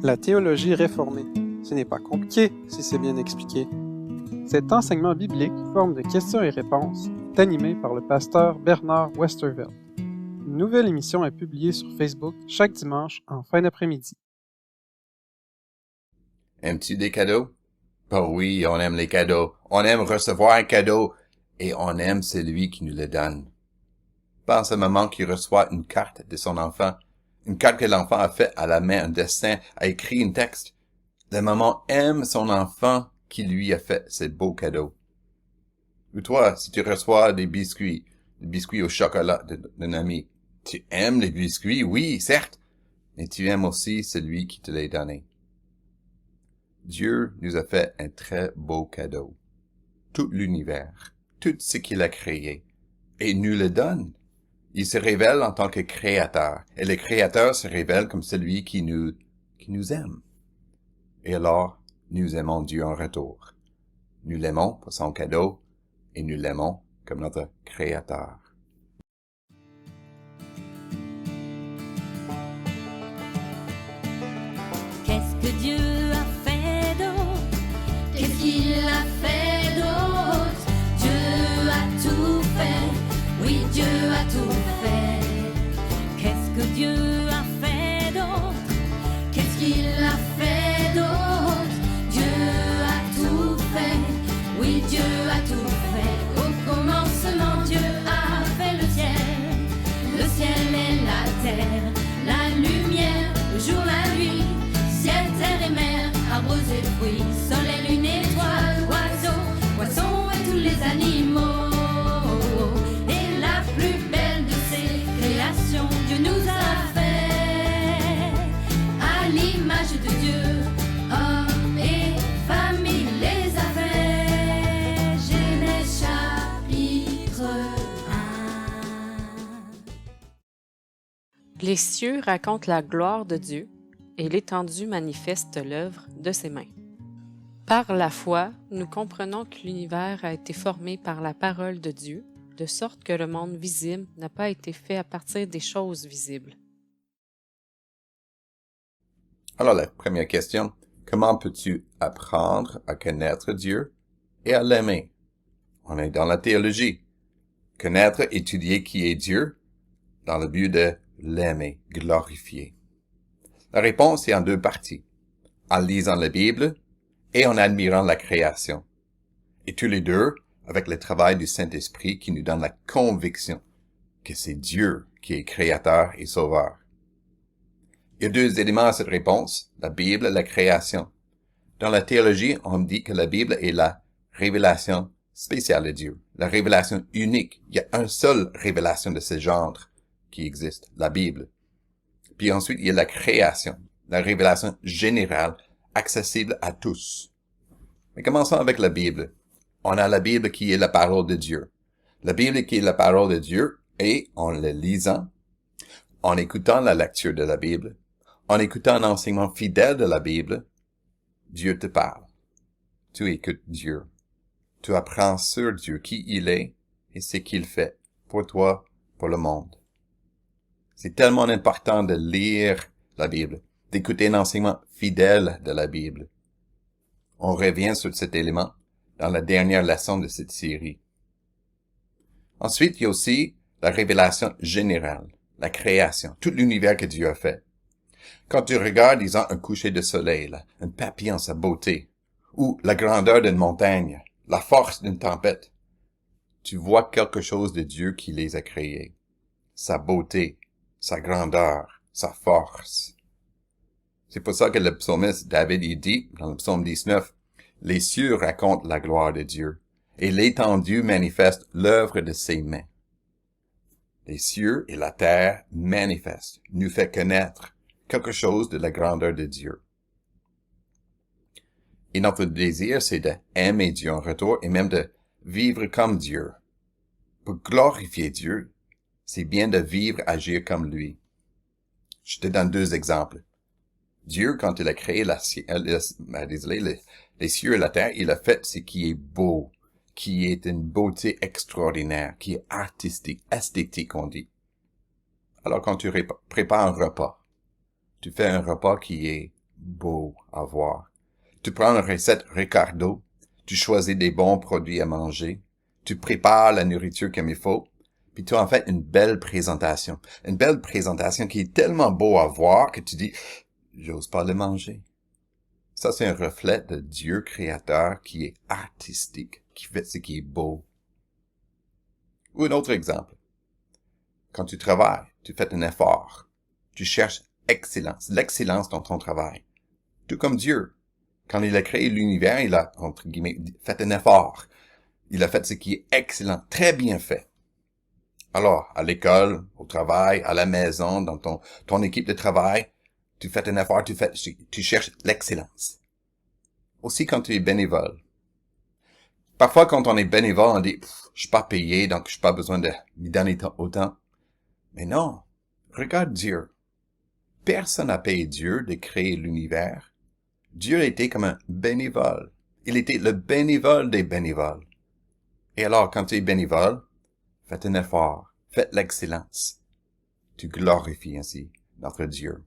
La théologie réformée. Ce n'est pas compliqué si c'est bien expliqué. Cet enseignement biblique, forme de questions et réponses, est animé par le pasteur Bernard Westervelt. Une nouvelle émission est publiée sur Facebook chaque dimanche en fin d'après-midi. Aimes-tu des cadeaux? Oh oui, on aime les cadeaux. On aime recevoir un cadeau et on aime celui qui nous le donne. Pense à un maman qui reçoit une carte de son enfant, une carte que l'enfant a fait à la main, un dessin, a écrit un texte. La maman aime son enfant qui lui a fait ce beau cadeau. Ou toi, si tu reçois des biscuits au chocolat d'un ami, tu aimes les biscuits, oui, certes, mais tu aimes aussi celui qui te l'a donné. Dieu nous a fait un très beau cadeau. Tout l'univers, tout ce qu'il a créé, et nous le donne. Il se révèle en tant que créateur, et le créateur se révèle comme celui qui nous aime. Et alors, nous aimons Dieu en retour. Nous l'aimons pour son cadeau, et nous l'aimons comme notre créateur. Qu'est-ce que Dieu a fait d'autre? Qu'est-ce qu'il a fait d'autre? Dieu a tout fait, oui Dieu a tout fait. Qu'est-ce que Dieu a fait d'autre? Qu'est-ce qu'il a fait d'autre? Dieu a tout fait, oui Dieu a tout fait. Au commencement Dieu a fait le ciel et la terre, la lumière, le jour, la nuit, ciel, terre et mer, arbres et fruits, soleil, lune, étoiles, oiseaux, poissons et tous les animaux. Et la plus belle de ces créations, Dieu nous a fait à l'image de Dieu, hommes et famille les a fait. Genèse chapitre 1. Les cieux racontent la gloire de Dieu, et l'étendue manifeste l'œuvre de ses mains. Par la foi, nous comprenons que l'univers a été formé par la parole de Dieu, de sorte que le monde visible n'a pas été fait à partir des choses visibles. Alors la première question, comment peux-tu apprendre à connaître Dieu et à l'aimer? On est dans la théologie. Connaître, étudier qui est Dieu, dans le but de l'aimer, glorifier. La réponse est en deux parties. En lisant la Bible et en admirant la création. Et tous les deux avec le travail du Saint-Esprit qui nous donne la conviction que c'est Dieu qui est créateur et sauveur. Il y a deux éléments à cette réponse, la Bible et la création. Dans la théologie, on dit que la Bible est la révélation spéciale de Dieu, la révélation unique. Il y a une seule révélation de ce genre qui existe, la Bible. Puis ensuite, il y a la création, la révélation générale, accessible à tous. Mais commençons avec la Bible. On a la Bible qui est la parole de Dieu. La Bible qui est la parole de Dieu, et en le lisant, en écoutant la lecture de la Bible, en écoutant un enseignement fidèle de la Bible, Dieu te parle. Tu écoutes Dieu. Tu apprends sur Dieu, qui il est et ce qu'il fait pour toi, pour le monde. C'est tellement important de lire la Bible, d'écouter un enseignement fidèle de la Bible. On revient sur cet élément dans la dernière leçon de cette série. Ensuite, il y a aussi la révélation générale, la création, tout l'univers que Dieu a fait. Quand tu regardes, disons, un coucher de soleil, là, un papillon, sa beauté, ou la grandeur d'une montagne, la force d'une tempête, tu vois quelque chose de Dieu qui les a créés. Sa beauté, sa grandeur, sa force. C'est pour ça que le psalmiste David, il dit, dans le psaume 19, « Les cieux racontent la gloire de Dieu, et l'étendue manifeste l'œuvre de ses mains. » Les cieux et la terre manifestent, nous fait connaître quelque chose de la grandeur de Dieu. Et notre désir, c'est d'aimer Dieu en retour, et même de vivre comme Dieu. Pour glorifier Dieu, c'est bien de vivre, agir comme lui. Je te donne deux exemples. Dieu, quand il a créé les cieux et la terre, il a fait ce qui est beau, qui est une beauté extraordinaire, qui est artistique, esthétique, on dit. Alors quand tu prépares un repas, tu fais un repas qui est beau à voir. Tu prends une recette Ricardo, tu choisis des bons produits à manger, tu prépares la nourriture comme il faut, puis tu en fais une belle présentation. Une belle présentation qui est tellement beau à voir que tu dis, j'ose pas le manger. Ça, c'est un reflet de Dieu créateur qui est artistique, qui fait ce qui est beau. Ou un autre exemple. Quand tu travailles, tu fais un effort. Tu cherches excellence, l'excellence dans ton travail. Tout comme Dieu. Quand il a créé l'univers, il a, entre guillemets, fait un effort. Il a fait ce qui est excellent, très bien fait. Alors, à l'école, au travail, à la maison, dans ton équipe de travail, tu fais un effort, tu cherches l'excellence. Aussi quand tu es bénévole. Parfois, quand on est bénévole, on dit, je suis pas payé, donc je n'ai pas besoin de m'y donner autant. Mais non, regarde Dieu. Personne n'a payé Dieu de créer l'univers. Dieu était comme un bénévole. Il était le bénévole des bénévoles. Et alors, quand tu es bénévole, fais un effort, fais l'excellence. Tu glorifies ainsi notre Dieu.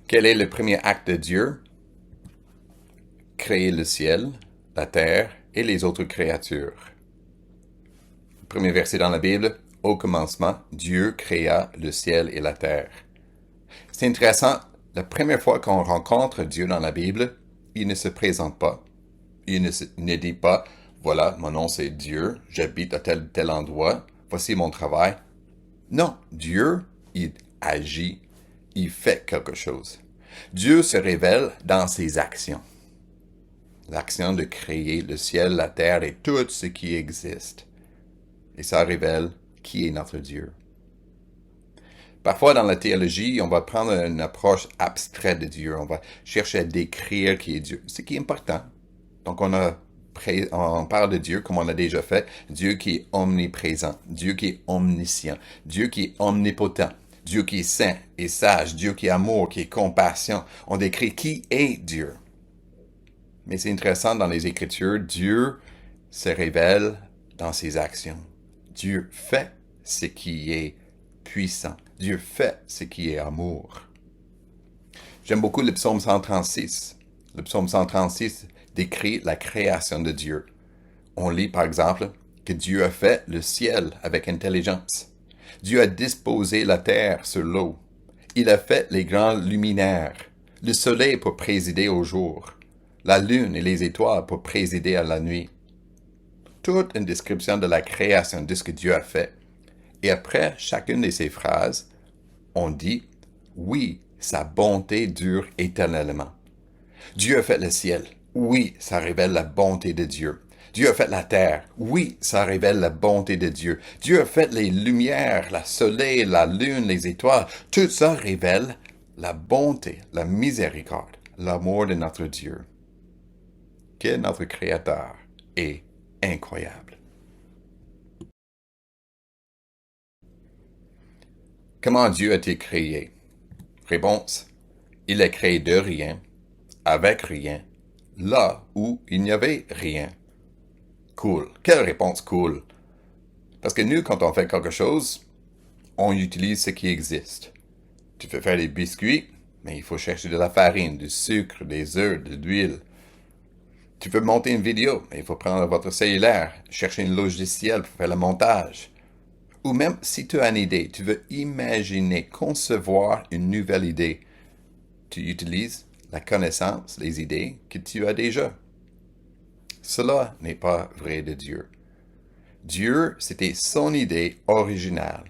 Quel est le premier acte de Dieu? Créer le ciel, la terre et les autres créatures. Le premier verset dans la Bible, au commencement, Dieu créa le ciel et la terre. C'est intéressant, la première fois qu'on rencontre Dieu dans la Bible, il ne se présente pas. Il ne dit pas, voilà, mon nom c'est Dieu, j'habite à tel endroit, voici mon travail. Non, Dieu, il agit, il fait quelque chose. Dieu se révèle dans ses actions. L'action de créer le ciel, la terre et tout ce qui existe. Et ça révèle qui est notre Dieu. Parfois, dans la théologie, on va prendre une approche abstraite de Dieu. On va chercher à décrire qui est Dieu. Ce qui est important. Donc, on parle de Dieu, comme on l'a déjà fait. Dieu qui est omniprésent. Dieu qui est omniscient. Dieu qui est omnipotent. Dieu qui est saint et sage. Dieu qui est amour, qui est compassion. On décrit qui est Dieu. Mais c'est intéressant, dans les Écritures, Dieu se révèle dans ses actions. Dieu fait ce qui est puissant. Dieu fait ce qui est amour. J'aime beaucoup le psaume 136. Le psaume 136 décrit la création de Dieu. On lit par exemple que Dieu a fait le ciel avec intelligence. Dieu a disposé la terre sur l'eau. Il a fait les grands luminaires, le soleil pour présider au jour, la lune et les étoiles pour présider à la nuit. Toute une description de la création, de ce que Dieu a fait. Et après chacune de ces phrases, on dit, oui, sa bonté dure éternellement. Dieu a fait le ciel. Oui, ça révèle la bonté de Dieu. Dieu a fait la terre. Oui, ça révèle la bonté de Dieu. Dieu a fait les lumières, le soleil, la lune, les étoiles. Tout ça révèle la bonté, la miséricorde, l'amour de notre Dieu. Que notre Créateur est incroyable. Comment Dieu a-t-il créé? Réponse, il a créé de rien, avec rien, là où il n'y avait rien. Cool. Quelle réponse cool. Parce que nous, quand on fait quelque chose, on utilise ce qui existe. Tu veux faire des biscuits, mais il faut chercher de la farine, du sucre, des œufs, de l'huile. Tu veux monter une vidéo, mais il faut prendre votre cellulaire, chercher un logiciel pour faire le montage. Ou même si tu as une idée, tu veux imaginer, concevoir une nouvelle idée, tu utilises la connaissance, les idées que tu as déjà. Cela n'est pas vrai de Dieu. Dieu, c'était son idée originale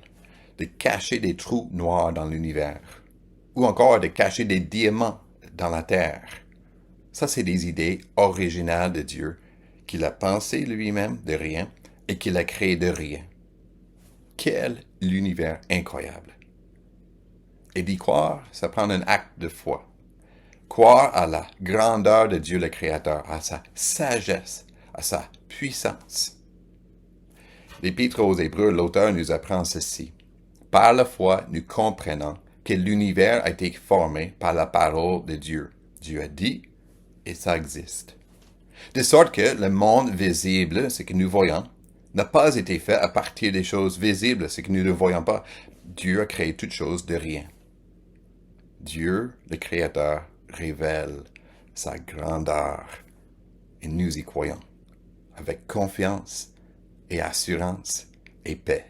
de cacher des trous noirs dans l'univers, ou encore de cacher des diamants dans la terre. Ça, c'est des idées originales de Dieu qu'il a pensé lui-même de rien et qu'il a créé de rien. Quel univers incroyable! Et d'y croire, ça prend un acte de foi. Croire à la grandeur de Dieu le Créateur, à sa sagesse, à sa puissance. L'Épître aux Hébreux, l'auteur nous apprend ceci. Par la foi, nous comprenons que l'univers a été formé par la parole de Dieu. Dieu a dit, et ça existe. De sorte que le monde visible, ce que nous voyons, n'a pas été fait à partir des choses visibles, ce que nous ne voyons pas. Dieu a créé toutes choses de rien. Dieu, le Créateur, révèle sa grandeur et nous y croyons, avec confiance et assurance et paix.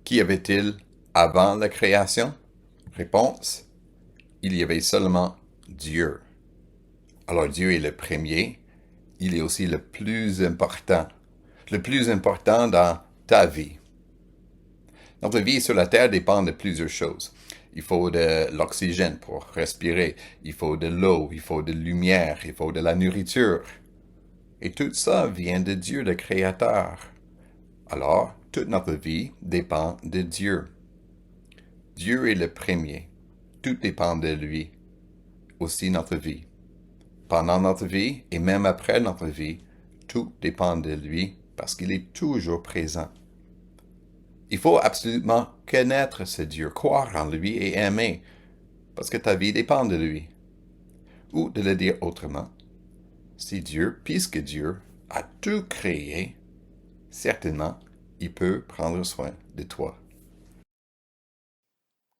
Qu'y avait-il avant la création? Réponse, il y avait seulement Dieu. Alors Dieu est le premier, il est aussi le plus important dans ta vie. Notre vie sur la terre dépend de plusieurs choses. Il faut de l'oxygène pour respirer, il faut de l'eau, il faut de la lumière, il faut de la nourriture. Et tout ça vient de Dieu, le Créateur. Alors, toute notre vie dépend de Dieu. Dieu est le premier. Tout dépend de lui. Aussi notre vie. Pendant notre vie et même après notre vie, tout dépend de lui parce qu'il est toujours présent. Il faut absolument connaître ce Dieu, croire en lui et aimer, parce que ta vie dépend de lui. Ou de le dire autrement, si Dieu, puisque Dieu a tout créé, certainement, il peut prendre soin de toi.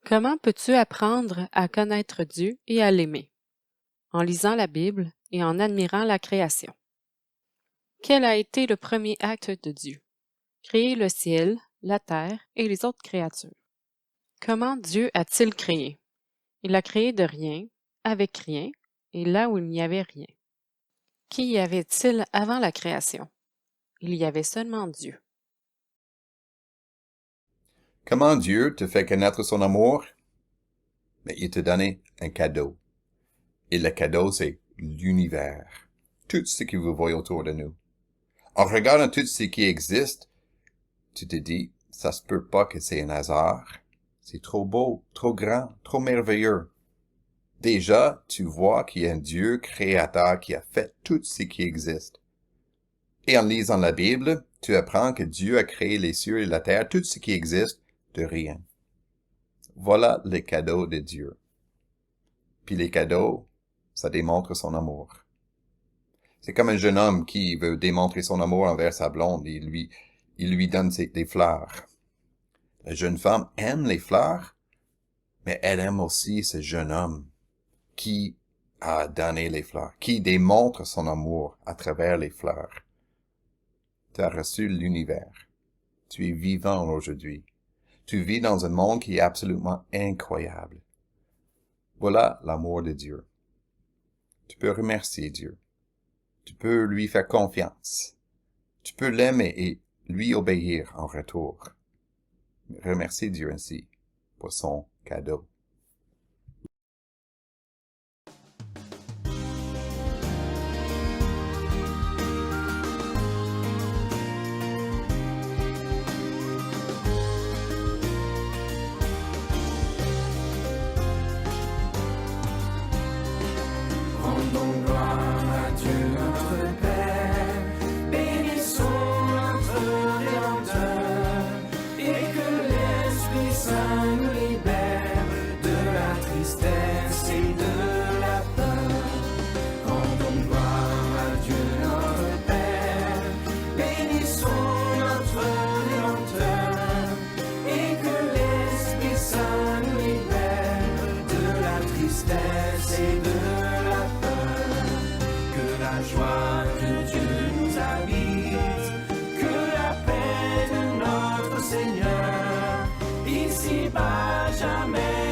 Comment peux-tu apprendre à connaître Dieu et à l'aimer? En lisant la Bible et en admirant la création. Quel a été le premier acte de Dieu? Créer le ciel, la terre et les autres créatures. Comment Dieu a-t-il créé? Il a créé de rien, avec rien, et là où il n'y avait rien. Qui y avait-il avant la création? Il y avait seulement Dieu. Comment Dieu te fait connaître son amour? Mais il te donne un cadeau. Et le cadeau, c'est l'univers. Tout ce que vous voyez autour de nous. En regardant tout ce qui existe, tu te dis, ça se peut pas que c'est un hasard. C'est trop beau, trop grand, trop merveilleux. Déjà, tu vois qu'il y a un Dieu créateur qui a fait tout ce qui existe. Et en lisant la Bible, tu apprends que Dieu a créé les cieux et la terre, tout ce qui existe, de rien. Voilà les cadeaux de Dieu. Puis les cadeaux, ça démontre son amour. C'est comme un jeune homme qui veut démontrer son amour envers sa blonde. Il lui donne des fleurs. La jeune femme aime les fleurs, mais elle aime aussi ce jeune homme qui a donné les fleurs, qui démontre son amour à travers les fleurs. Tu as reçu l'univers. Tu es vivant aujourd'hui. Tu vis dans un monde qui est absolument incroyable. Voilà l'amour de Dieu. Tu peux remercier Dieu. Tu peux lui faire confiance. Tu peux l'aimer et lui obéir en retour. Remercie Dieu ainsi pour son cadeau. Rendons gloire à Dieu notre Père, bénissons notre Rédempteur, et que l'Esprit Saint nous libère de la tristesse et de la peur. Rendons gloire à Dieu notre Père, bénissons notre Rédempteur, et que l'Esprit Saint nous libère de la tristesse et de la peur. Que la joie de Dieu nous habite, que la paix de notre Seigneur, ici-bas jamais